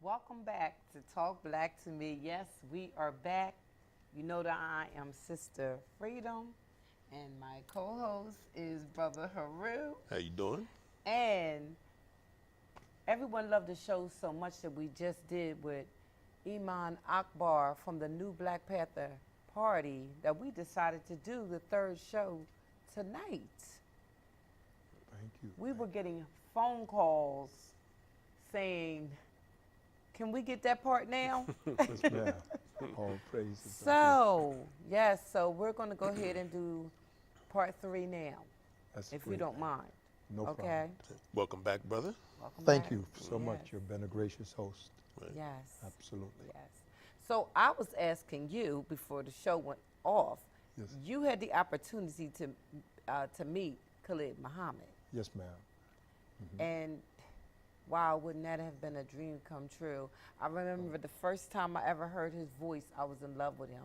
Welcome back to Talk Black to Me. Yes, we are back. You know that I am Sister Freedom, and my co-host is Brother Haru. How you doing? And everyone loved the show so much that we just did with Imam Akbar from the New Black Panther Party that we decided to do the third show tonight. Thank you. We were getting phone calls saying, can we get that part now? Yes, ma'am. All praises. So, yes, so we're going to go ahead and do part 3 now, That's if you great. don't mind. No Okay? problem. Welcome back, brother. Welcome Thank back. you so much. Yes. You've been a gracious host. Right. Yes. Absolutely. Yes. So I was asking you before the show went off. Yes. You had the opportunity to meet Khalid Muhammad, Yes, ma'am. and wow, wouldn't that have been a dream come true? I remember the first time I ever heard his voice, I was in love with him,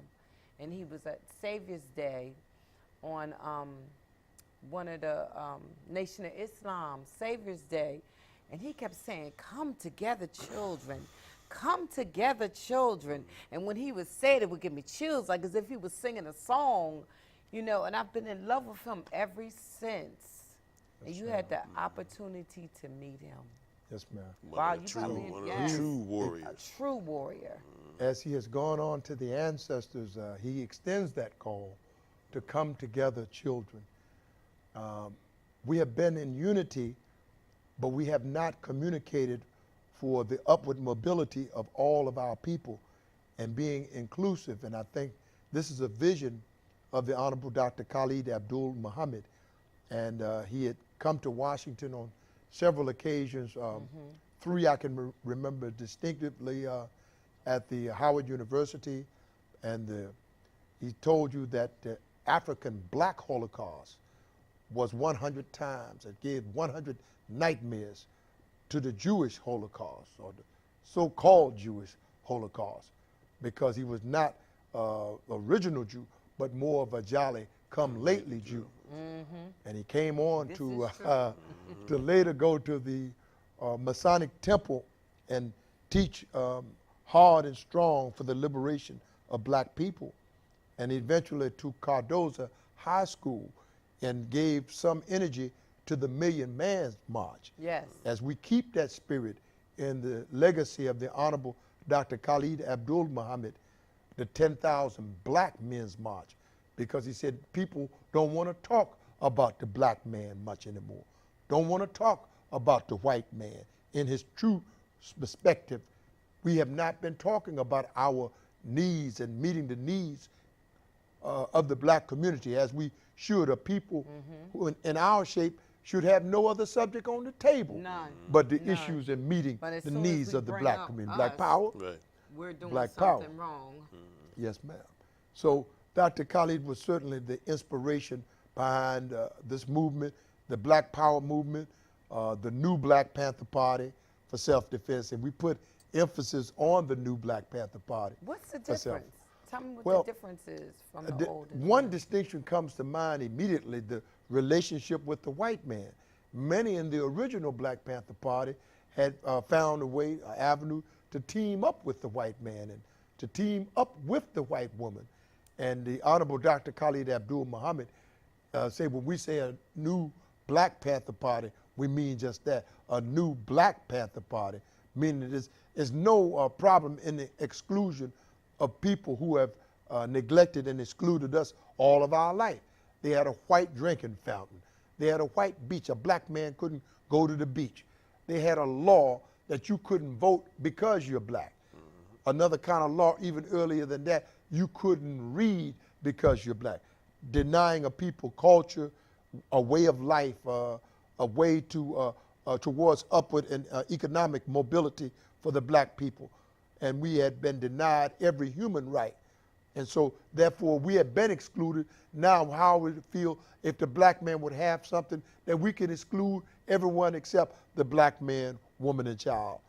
and he was at Savior's Day on one of the Nation of Islam Savior's Day, and he kept saying, "Come together, children." Come together, children. And when he would say it, it would give me chills, like as if he was singing a song, you know, and I've been in love with him ever since. And That's you right. had the opportunity to meet him. Yes, ma'am. Wow, One you of probably- the yes. true A warriors. true warrior. As he has gone on to the ancestors, he extends that call to come together, children. We have been in unity, but we have not communicated for the upward mobility of all of our people and being inclusive. And I think this is a vision of the Honorable Dr. Khallid Abdul-Muhammad. And he had come to Washington on several occasions. 3 I can remember distinctively at the Howard University. And he told you that the African Black Holocaust was 100 times. It gave 100 nightmares to the Jewish Holocaust, or the so-called Jewish Holocaust, because he was not original Jew, but more of a jolly come lately Jew. And he came on This to is true. to later go to the Masonic temple and teach hard and strong for the liberation of black people. And eventually to Cardozo High School and gave some energy to the Million Man March. Yes. As we keep that spirit in the legacy of the Honorable Dr. Khallid Abdul-Muhammad, the 10,000 Black Men's March, because he said people don't want to talk about the black man much anymore, don't want to talk about the white man in his true perspective. We have not been talking about our needs and meeting the needs of the black community as we should. A people who in our shape should have no other subject on the table None. but the None. issues and meeting But as the soon as needs we of the bring black up community. us, Black power? Right. We're doing Black power. something wrong. Yes, ma'am. So Dr. Khalid was certainly the inspiration behind this movement, the Black Power movement, the new Black Panther Party for self-defense. And we put emphasis on the new Black Panther Party. What's the for self- difference? Tell me what Well, the difference is from Uh, the old. and One new. distinction comes to mind immediately, the relationship with the white man. Many in the original Black Panther Party had found a way, an avenue to team up with the white man and to team up with the white woman. And the Honorable Dr. Khallid Abdul-Muhammad said, when we say a new Black Panther Party, we mean just that, a new Black Panther Party, meaning there's no problem in the exclusion of people who have neglected and excluded us all of our life. They had a white drinking fountain. They had a white beach. A black man couldn't go to the beach. They had a law that you couldn't vote because you're black. Another kind of law even earlier than that, you couldn't read because you're black. Denying a people culture, a way of life, a way to towards upward and economic mobility for the black people. And we had been denied every human right. And so therefore we had been excluded. Now how would it feel if the black man would have something that we can exclude everyone except the black man, woman, and child,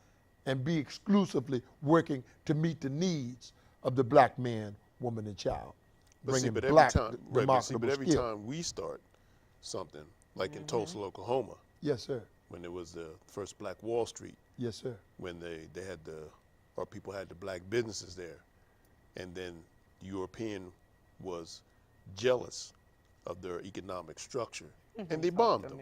and be exclusively working to meet the needs of the black man, woman, and child. But see, Bringing but every black time, right, but see, demonstrable but every skill. time we start something, like in Tulsa, Oklahoma, Yes, sir. when there was the first Black Wall Street, Yes, sir. when they had the or people had the black businesses there. And then European was jealous of their economic structure, and they bombed them.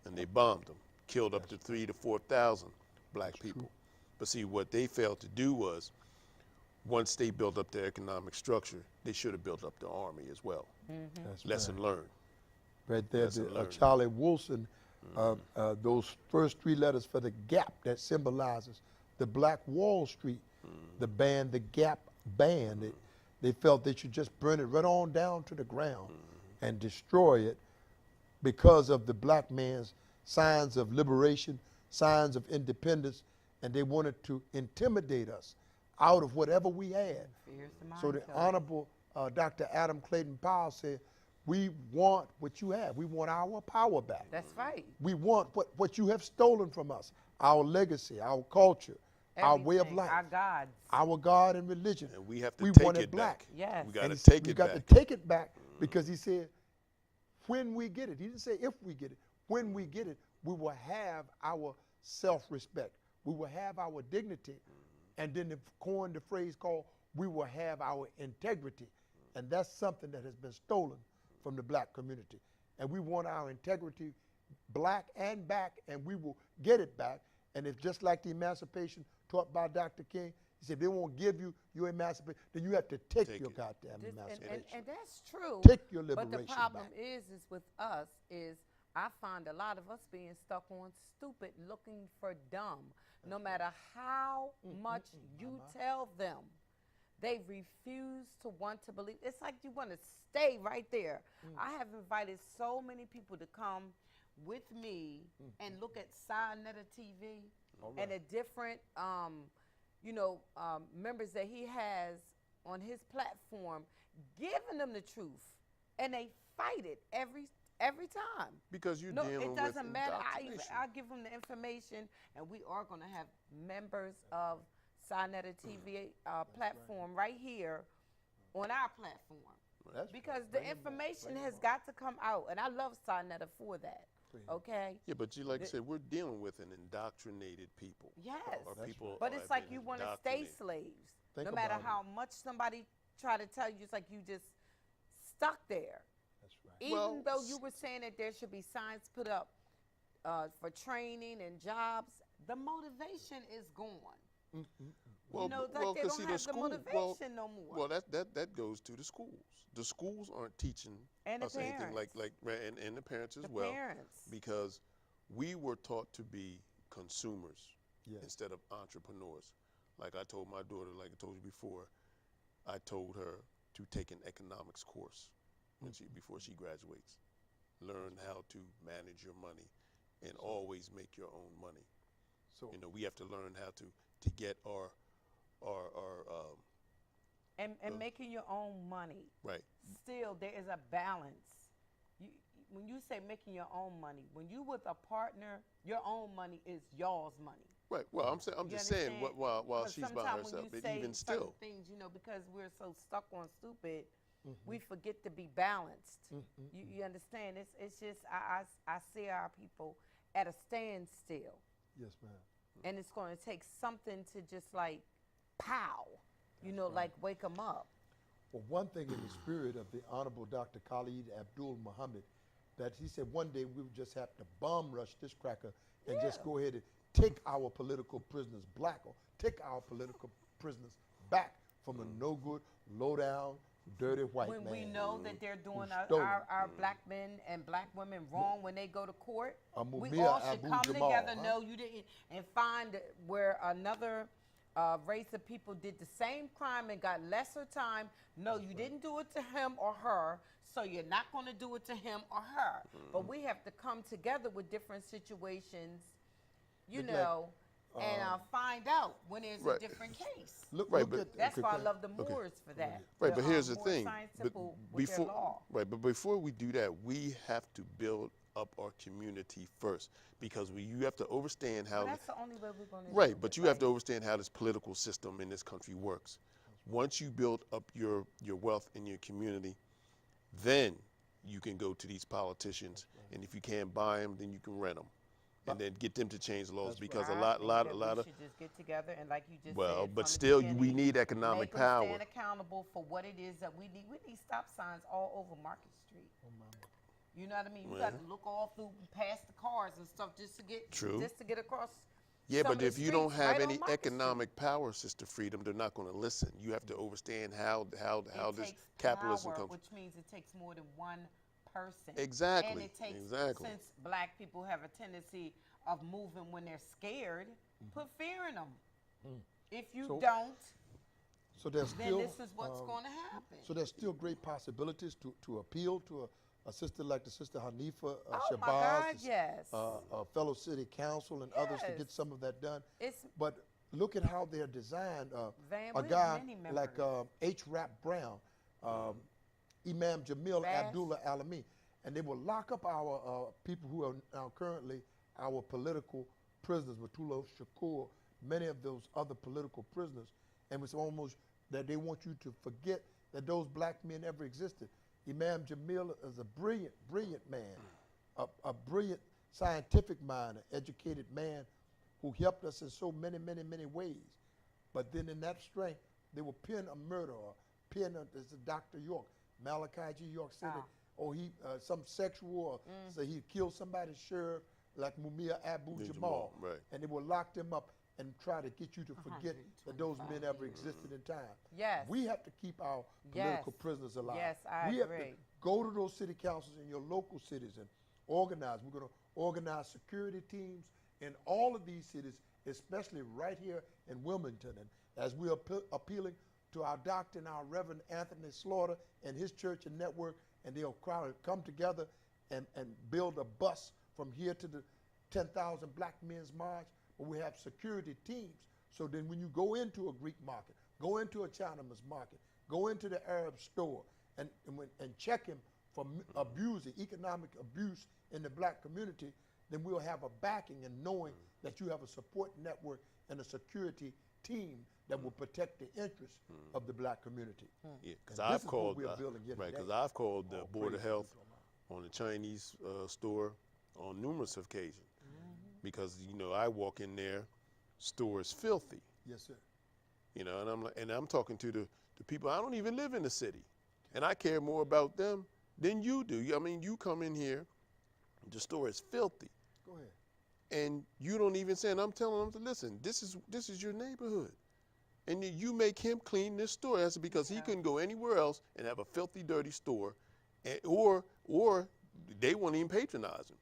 And they bombed them, killed up to 3,000 to 4,000 black people. But see, what they failed to do was, once they built up their economic structure, they should have built up the army as well. That's Lesson learned. right there. Lesson learned. Charlie Wilson, those first 3 letters for the Gap that symbolizes the Black Wall Street, the band, the Gap band. They felt they should just burn it right on down to the ground and destroy it because of the black man's signs of liberation, signs of independence, and they wanted to intimidate us out of whatever we had. So the Honorable Dr. Adam Clayton Powell said, we want what you have. We want our power back. That's right. We want what you have stolen from us, our legacy, our culture, our way of Everything, life, our gods. our God and religion. And we have to we take want it black. back. Yes. We got And to he said, take we it got back. to take it back because he said, when we get it, he didn't say if we get it, when we get it, we will have our self-respect. We will have our dignity. And then they coined the phrase called, we will have our integrity. And that's something that has been stolen from the black community. And we want our integrity black and back, and we will get it back. And it's just like the emancipation taught by Dr. King. He said, they won't give you your emancipation, then you have to take your goddamn emancipation. And that's true. Take your liberation But the problem back. is with us is I find a lot of us being stuck on stupid, looking for dumb. No matter how much you tell them, they refuse to want to believe. It's like you want to stay right there. I have invited so many people to come with me and look at Sinetta TV and the different, members that he has on his platform, giving them the truth, and they fight it every time. Because you're No, dealing it with doesn't matter. indoctrination. I give them the information, and we are going to have members of Sinetta TV platform right here on our platform. That's Because right. the Bring 'em back, information bring 'em has back. got to come out, and I love Sinetta for that. Okay? Yeah, but you like I said, we're dealing with an indoctrinated people. Yes. Or people But are it's like being you want to stay indoctrinated. slaves. Think No matter about it. how much somebody try to tell you, it's like you just stuck there. That's right. Even Well, though you were saying that there should be signs put up for training and jobs, the motivation is gone. Well, It's like well, they 'cause don't see, the have the school- motivation no more. Well, that goes to the schools. The schools aren't teaching And the us anything parents. and the parents as The well, parents. because we were taught to be consumers Yes. instead of entrepreneurs. Like I told my daughter, like I told you before, I told her to take an economics course when before she graduates. Learn how to manage your money and always make your own money. So You know, we have to learn how to get our And making your own money. right. Still, there is a balance. When you say making your own money, when you with a partner, your own money is y'all's money. Right. Well, I'm saying, I'm You just saying, understand? while Because she's by sometimes herself, when you but say even certain still, things, because we're so stuck on stupid, we forget to be balanced. You understand? It's just I see our people at a standstill, yes, ma'am. and it's going to take something to just like pow, like wake them up. Well, one thing in the spirit of the Honorable Dr. Khallid Abdul-Muhammad, that he said one day we would just have to bomb rush this cracker and just go ahead and take our political prisoners, black, or take our political prisoners back from a no good, low down, dirty white When man. we know that they're doing stole our black men and black women wrong when they go to court, we Mumia all should Abu come Jamal, together, huh? know you didn't, and find where another race of people did the same crime and got lesser time. No, you didn't do it to him or her, so you're not going to do it to him or her. But we have to come together with different situations, Look and find out when there's Right. a different case. Look, Right, look but- at That's why I okay. love the Moors for that. right. But here's the Moors thing. Science But Temple with their law. but before we do that, we have to build up our community first, because you have to understand how. Well, that's the only way we're going to do Right, it, but you have to right? understand how this political system in this country works. Once you build up your wealth in your community, then you can go to these politicians, and if you can't buy them, then you can rent them. and then get them to change laws That's because I a lot think that of we should just get together and, like you just well, said, but from the still we beginning, need economic make 'em power. stand accountable for what it is that we need. We need stop signs all over Market Street. Oh, mama. You know what I mean? We Well. got to look all through past the cars and stuff just to get True. across. Yeah, some but of the if you don't streets have right on any Market Street. economic power, Sister Freedom, they're not going to listen. You have to understand how It this takes capitalism power, comes. which means it takes more than one person. Exactly, And it takes, exactly. since black people have a tendency of moving when they're scared, put fear in them. If you So- don't, So there's then still this is what's going to happen. so there's still great possibilities to appeal to a sister like the Sister Hanifa Oh, my Shabazz, God, yes. a fellow city council and others to get Yes. some of that done. It's- But look at how they're designed. Van, A we have guy many like members. H. Rap Brown, Imam Jamil Bass. Abdullah Alameen, and they will lock up our people who are now currently our political prisoners, Watula Shakur, many of those other political prisoners, and it's almost that they want you to forget that those black men ever existed. Imam Jamil is a brilliant, brilliant man, a brilliant scientific mind, an educated man who helped us in so many, many, many ways. But then in that strength, they will pin a murder or pin as a Dr. York, Malachi G. York said that, or he some sexual, or say he killed somebody's sheriff like Mumia Abu Jamal, right. and they will lock them up and try to get you to forget that those men ever existed in time. Yes. We have to keep our political prisoners alive. Yes, I we agree. have to go to those city councils in your local cities and organize. We're going to organize security teams in all of these cities, especially right here in Wilmington. And as we're appealing to our doctor and our Reverend Anthony Slaughter and his church and network, and they'll come together and build a bus from here to the 10,000 Black Men's March, where we have security teams. So then when you go into a Greek market, go into a Chinaman's market, go into the Arab store, and check him for abusing, economic abuse in the black community, then we'll have a backing and knowing that you have a support network and a security team that will protect the interests of the black community. Yeah, because And this I've is what called we're building here right, today. because I've called the All Board of praise Health be to Allah. on the Chinese store on numerous occasions, because I walk in there, store is filthy, Yes, sir. and I'm talking to the people. I don't even live in the city, and I care more about them than you do. I mean, you come in here, the store is filthy, Go ahead. and you don't even say. And I'm telling them to listen. This is your neighborhood. And you make him clean this store. That's because he couldn't go anywhere else and have a filthy, dirty store, or they won't even patronize him.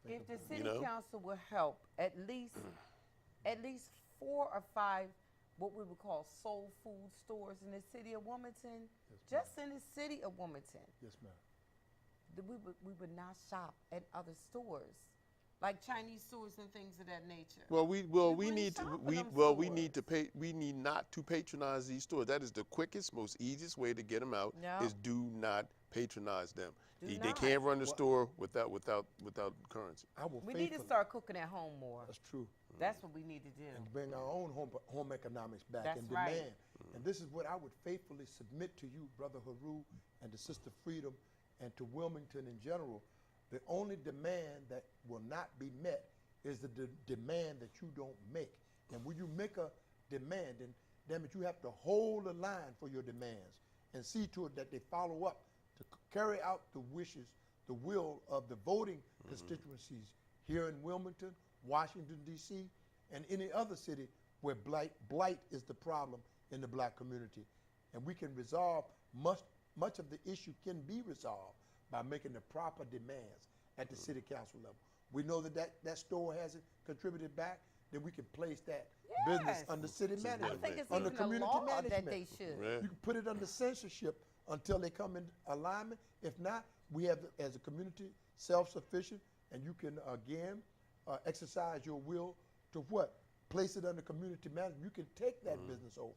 If the city know? council will help at least 4 or 5 what we would call soul food stores in the city of Wilmington, just in the city of Wilmington, Yes, ma'am. we would not shop at other stores, like Chinese stores and things of that nature. Well, we wouldn't need shop to at we them well we need to stores. we need not to patronize these stores. That is the quickest, most easiest way to get them out. Yeah. Is do not patronize them. Do They not. can't run the store without currency. I will We need to faithfully- start cooking at home more. That's true. That's what we need to do. And bring our own home economics back That's and right. demand. And this is what I would faithfully submit to you, Brother Haru, and to Sister Freedom, and to Wilmington in general. The only demand that will not be met is the demand that you don't make. And when you make a demand, then damn it, you have to hold the line for your demands and see to it that they follow up to carry out the wishes, the will of the voting constituencies here in Wilmington, Washington, D.C., and any other city where blight is the problem in the black community. And we can resolve much of the issue can be resolved by making the proper demands at the city council level. We know that store hasn't contributed back, then we can place that business Yes. under city I management, think it's under even a community law management. that they should. Right. You can put it under censorship until they come in alignment. If not, we have, as a community, self-sufficient, and you can, again, exercise your will to what? Place it under community management. You can take that business over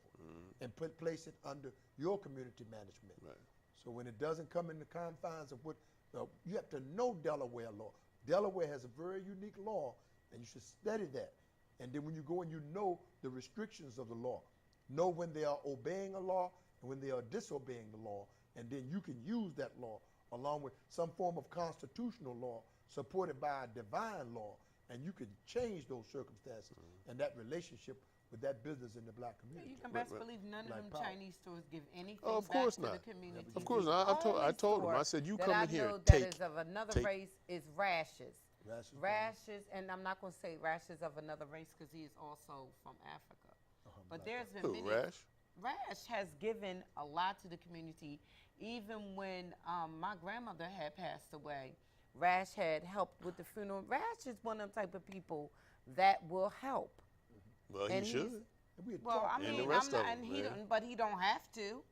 and place it under your community management. Right. So when it doesn't come in the confines of what, you have to know Delaware law. Delaware has a very unique law, and you should study that. And then when you go and you know the restrictions of the law, know when they are obeying a law and when they are disobeying the law, and then you can use that law along with some form of constitutional law supported by a divine law, and you can change those circumstances and that relationship with that business in the black community. You can best believe none of them Black power. Chinese stores give anything Oh, of back course to not. the community. Of course The not. I told him. only I said, you store come that in here, I know that take. is of another take- race is Rashes. Rashes, And I'm not going to say Rashes of another race because he is also from Africa. But there's been Who, many. Rash? Rash has given a lot to the community. Even when my grandmother had passed away, Rash had helped with the funeral. Rash is one of them type of people that will help. Well, And he he's- should. Well, I And the mean, rest I'm not, of 'em, and he man. don't, but he don't have to.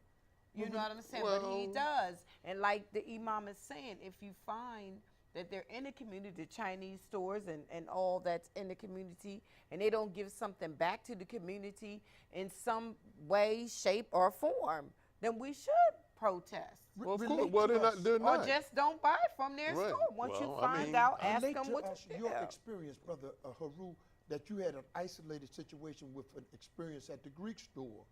You know what I'm saying? But he well- does. And like the Imam is saying, if you find that they're in the community, the Chinese stores and all that's in the community, and they don't give something back to the community in some way, shape, or form, then we should protest. Well, of relate course. Well, to they're us. not. They're Or not. just don't buy from their Right. store. Once you Well, I find mean, out, ask Relate them to what us you your did. experience, Brother Haru, that you had an isolated situation with an experience at the Greek store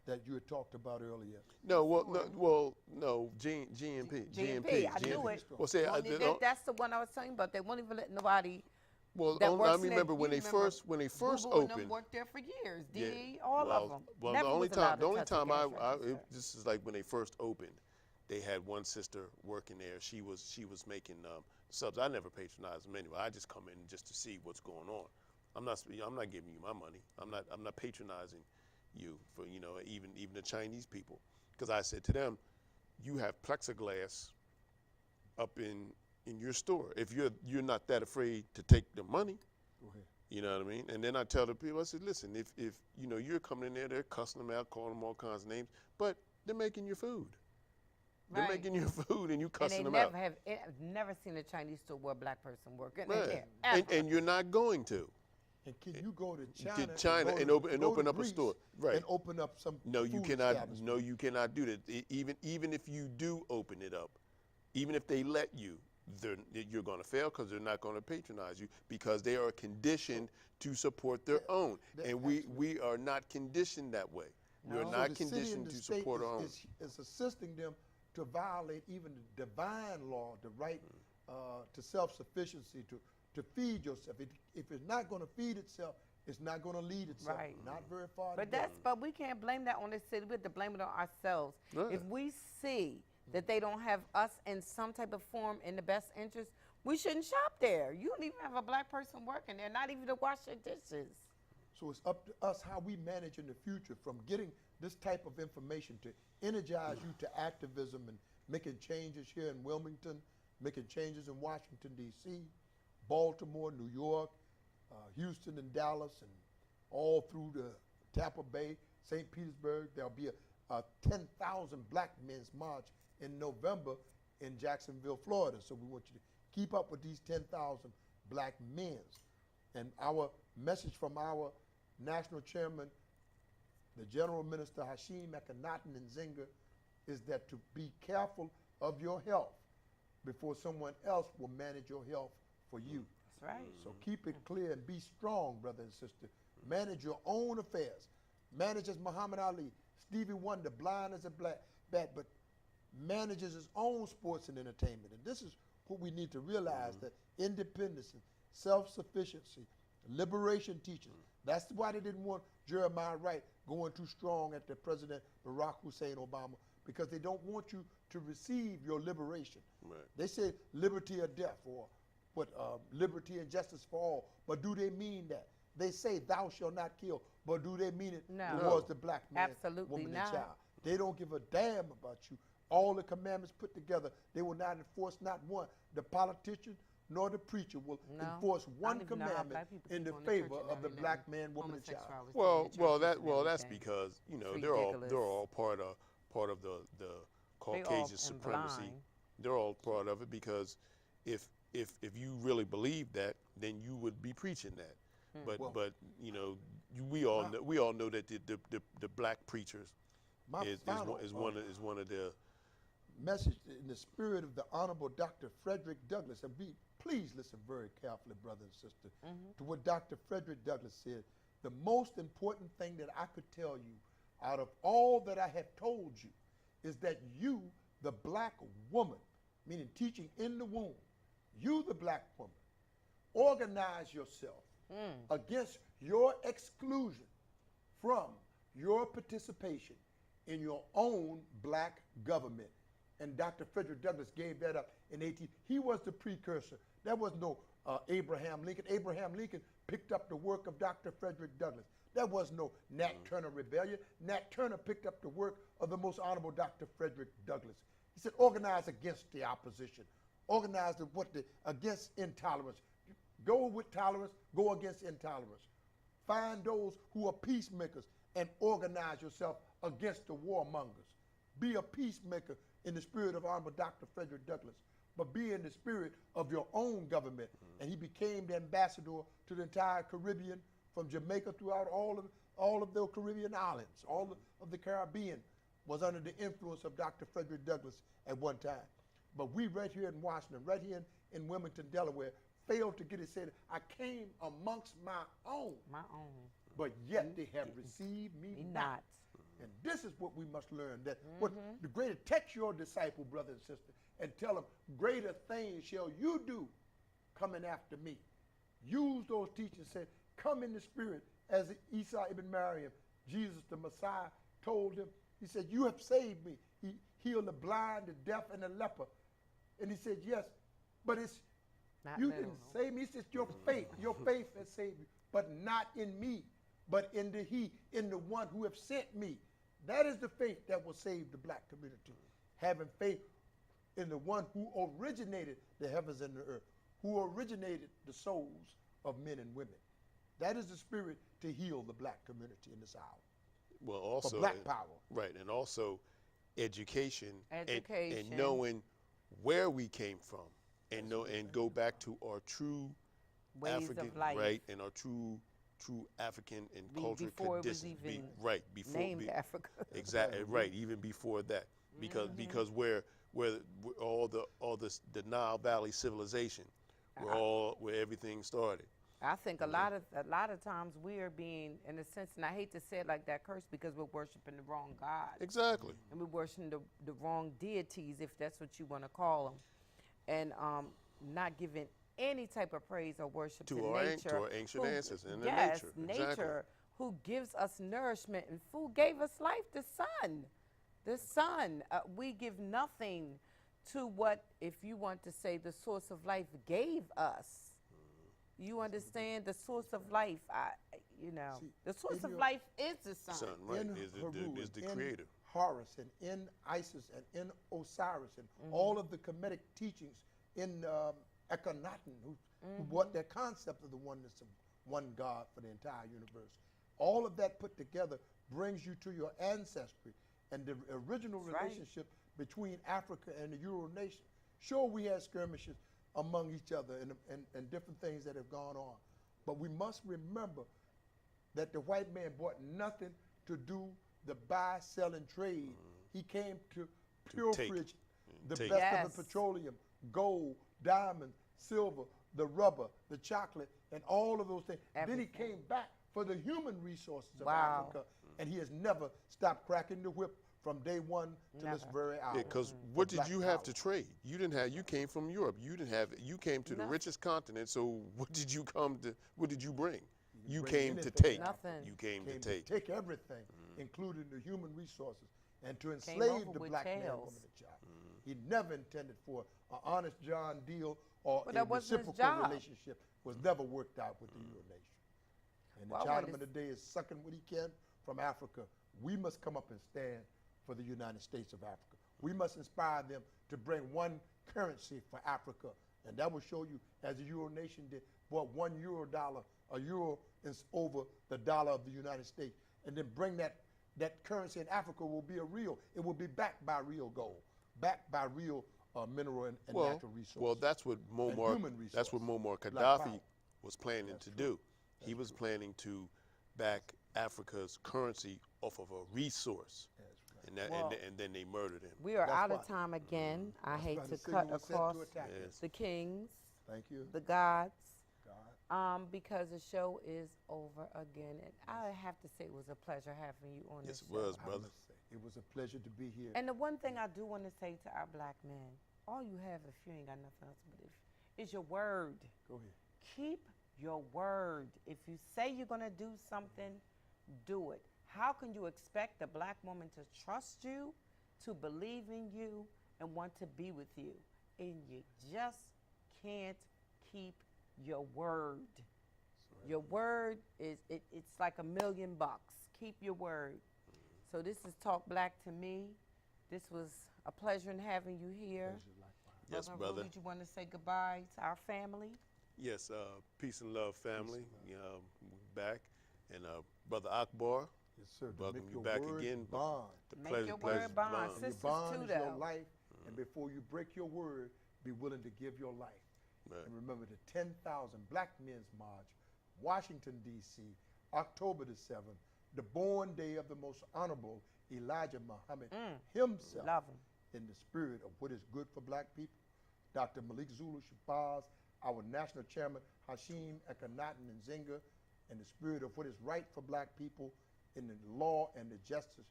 that you had talked about earlier. No, no. GMP. GMP, I knew it. Well, say, That's the one I was talking about. They won't even let nobody. well, that I works in that- remember when you they remember first Boo-Boo and them opened. worked there for years. Yeah, D, all well, of them. Well, Never the only was allowed time, to touch a cash register. this is like when they first opened, they had one sister working there. She was making subs. I never patronized them anyway. I just come in just to see what's going on. I'm not giving you my money. I'm not patronizing you for even the Chinese people, because I said to them, you have plexiglass up in your store. If you're not that afraid to take the money. Go ahead. You know what I mean? And then I tell the people, I said, listen, if you're coming in there, they're cussing them out, calling them all kinds of names, but they're making your food. They're Right. making your food and you And cussing they them never out. I've never seen a Chinese store where a black person working Right. there. And you're not going to. And can you go to China and open up a Greece store. Right. And open up some No, you food cannot. establishment? No, you cannot do that. Even if you do open it up, even if they let you, you're going to fail because they're not going to patronize you because they are conditioned to support their own, and we are not conditioned that way. We are So not the city and conditioned the to state support our own. is assisting them to violate even the divine law, the right to self-sufficiency, to feed yourself. If it's not going to feed itself, it's not going to lead itself. Right. Not very far. But to go. but we can't blame that on the city. We have to blame it on ourselves. Right. If we see that they don't have us in some type of form in the best interest, we shouldn't shop there. You don't even have a black person working there, not even to wash your dishes. So it's up to us how we manage in the future from getting this type of information to energize you to activism and making changes here in Wilmington, making changes in Washington, D.C., Baltimore, New York, Houston and Dallas, and all through the Tampa Bay, St. Petersburg. There'll be a 10,000 black men's march in November in Jacksonville, Florida. So we want you to keep up with these 10,000 black men's. And our message from our national chairman, the General Minister Hashim Akhenaten Nzinga, is that to be careful of your health before someone else will manage your health for you. That's right. So keep it clear and be strong, brother and sister. Manage your own affairs. Manage as Muhammad Ali, Stevie Wonder, blind as a bat, but manages his own sports and entertainment. And this is what we need to realize, that independence and self-sufficiency, liberation teaching. That's why they didn't want Jeremiah Wright going too strong at the President Barack Hussein Obama, because they don't want you to receive your liberation. Right. They say liberty or death, or liberty and justice for all, but do they mean that? They say thou shalt not kill, but do they mean it No. towards the black man, Absolutely woman, not. and child? They don't give a damn about you. All the commandments put together, they will not enforce not one. The politician nor the preacher will No. enforce I don't one even know how commandment black people in keep the going to church favor and of the marrying black them man, woman, and child. homosexuals Well, in the well, churches and that's everything. because It's they're ridiculous. all part of the Caucasian supremacy. blind. They're all part of it, because if you really believe that, then you would be preaching that. But Well- but we all know that the black preachers My is final, one of the message in the spirit of the Honorable Dr. Frederick Douglass, and please listen very carefully, brother and sister, to what Dr. Frederick Douglass said. The most important thing that I could tell you out of all that I have told you is that you, the black woman, meaning teaching in the womb, you, the black woman, organize yourself against your exclusion from your participation in your own black government. And Dr. Frederick Douglass gave that up in 18. He was the precursor. There was no Abraham Lincoln. Abraham Lincoln picked up the work of Dr. Frederick Douglass. There was no Nat Turner rebellion. Nat Turner picked up the work of the most honorable Dr. Frederick Douglass. He said, organize against the opposition. Organize against intolerance. Go with tolerance, go against intolerance. Find those who are peacemakers and organize yourself against the warmongers. Be a peacemaker in the spirit of Honorable Dr. Frederick Douglass, but be in the spirit of your own government. And he became the ambassador to the entire Caribbean, from Jamaica throughout all of the Caribbean islands. All of the Caribbean was under the influence of Dr. Frederick Douglass at one time. But we right here in Washington, right here in Wilmington, Delaware, failed to get it said, I came amongst my own. My own. But yet they have received me not. And this is what we must learn, that what the greater, text your disciple, brother and sister, and tell them, greater things shall you do coming after me. Use those teachings, say, come in the spirit, as Isa ibn Marion, Jesus the Messiah, told him. He said, you have saved me. He healed the blind, the deaf, and the leper. And he said, yes, but it's not you didn't save me. It's just your faith. Your faith has saved you, but not in me, but in the one who have sent me. That is the faith that will save the black community. Having faith in the one who originated the heavens and the earth, who originated the souls of men and women. That is the spirit to heal the black community in this hour. Well, also for black power. Right, and also education. And knowing where we came from, and go back to our true ways African of life, right, and our true African and cultural conditions. Before named Africa. Exactly right, even before that, because where all the Nile Valley civilization, where everything started. I think a lot of times we are being, in a sense, and I hate to say it like that, cursed, because we're worshiping the wrong God. Exactly. And we're worshiping the wrong deities, if that's what you want to call them, and not giving any type of praise or worship to nature. To our ancient ancestors and nature. Exactly. Nature, who gives us nourishment and food, gave us life, the sun. The sun. We give nothing to what, if you want to say, the source of life gave us. You understand? The source of life, the source of life is the sun. Sun, right, is the creator. In Horus and in Isis and in Osiris and all of the Kemetic teachings in Akhenaten, who brought that concept of the oneness of one God for the entire universe. All of that put together brings you to your ancestry and the original relationship between Africa and the Euro nation. Sure, we had skirmishes among each other and different things that have gone on. But we must remember that the white man brought nothing to do the buy, sell, and trade. He came to pilferage the best of the petroleum, gold, diamond, silver, the rubber, the chocolate, and all of those things. Everything. Then he came back for the human resources of Africa, and he has never stopped cracking the whip from day one to this very hour. Yeah, because what did you have to trade? You didn't have. You came from Europe. You didn't have. You came to the richest continent. So what did you come to? What did you bring? You came to take. Nothing. You came to take. Take everything, including the human resources, and to enslave the black man, woman, and child. He never intended for an honest John deal or a reciprocal relationship. Was never worked out with the Euro nation. And the child of the day is sucking what he can from Africa. We must come up and stand for the United States of Africa. We must inspire them to bring one currency for Africa. And that will show you, as the Euro nation did, bought $1 dollar, a euro is over the dollar of the United States. And then bring that currency in Africa will be it will be backed by real gold, backed by real mineral and natural resources. Well, that's what Muammar Gaddafi was planning to do. He was planning to back Africa's currency off of a resource. And then they murdered him. We are out of time again. I hate to cut across the kings, the gods, because the show is over again. And I have to say it was a pleasure having you on this show. Yes, it was, brother. It was a pleasure to be here. And the one thing I do want to say to our black men, all you have, if you ain't got nothing else, but is your word. Go ahead. keep your word. If you say you're going to do something, do it. How can you expect a black woman to trust you, to believe in you, and want to be with you? And you just can't keep your word. Your word is, it's like $1,000,000. Keep your word. So this is Talk Black to me. This was a pleasure in having you here. Yes, brother. Did you want to say goodbye to our family? Yes, peace and love, family. We're back. And Brother Akbar, Yes, sir. To welcome make you your back word again. bond. The Make your pleasure word bond. bond. And your Sisters bond too, is your though. life, and before you break your word, be willing to give your life. Right. And remember the 10,000 Black Men's March, Washington, D.C., October the 7th, the born day of the most honorable Elijah Muhammad himself. Love him. In the spirit of what is good for black people. Dr. Malik Zulu Shabazz, our national chairman, Hashim Akhenaten Nzinga, in the spirit of what is right for black people, in the law and the justice,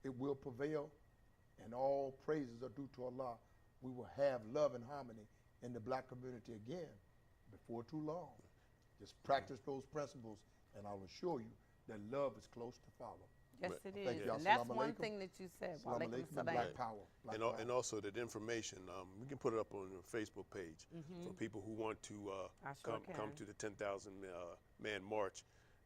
it will prevail, and all praises are due to Allah. We will have love and harmony in the black community again before too long. Just practice those principles, and I'll assure you that love is close to follow. Yes, Right. it Thank is. you. And that's Assalamu one alaikum. thing that you said. Assalamu Walaikum alaikum, salam. black power. Black And, power. and also that information, we can put it up on the Facebook page for people who want to I sure come can. to the 10,000 man march,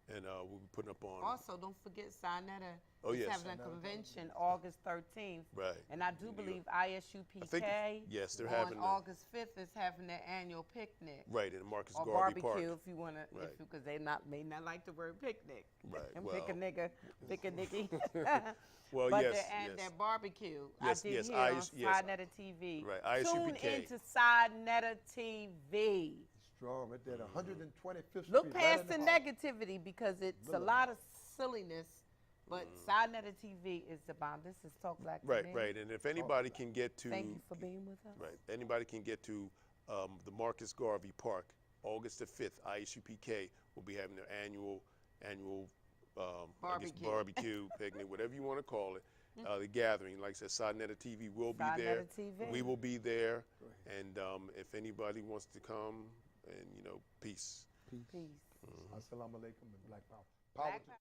and we'll be putting up on. Also, don't forget Sinetta Oh, is yes. having a convention August 13th. Right. And I do New believe York. ISUPK yes, they're on having the- August 5th is having their annual picnic. Right, in Marcus Or Garvey barbecue Park. if you want to, Right. because they may not like the word picnic. Right, And well- pick a nigga, pick a nicky. Well, but yes, and yes. their barbecue, Yes, I did yes, hear on yes. Sinetta TV. Right, Tune ISUPK. into Sinetta TV. Strong right there, 125th Street. Look right past in the heart. negativity because it's a Little lot of silliness, but Sinetta TV is the bomb. This is Talk Black to Right, me. right. And if anybody can get to, Thank you for being with us. right, anybody can get to the Marcus Garvey Park, August the 5th. ISUPK will be having their annual I guess Barbecue. barbecue, picnic, whatever you want to call it. The gathering, like I said, Sinetta TV will be there. Sinetta TV. We will be there, and if anybody wants to come, and peace. Peace. Peace. Assalamu alaikum and black power. Black Power to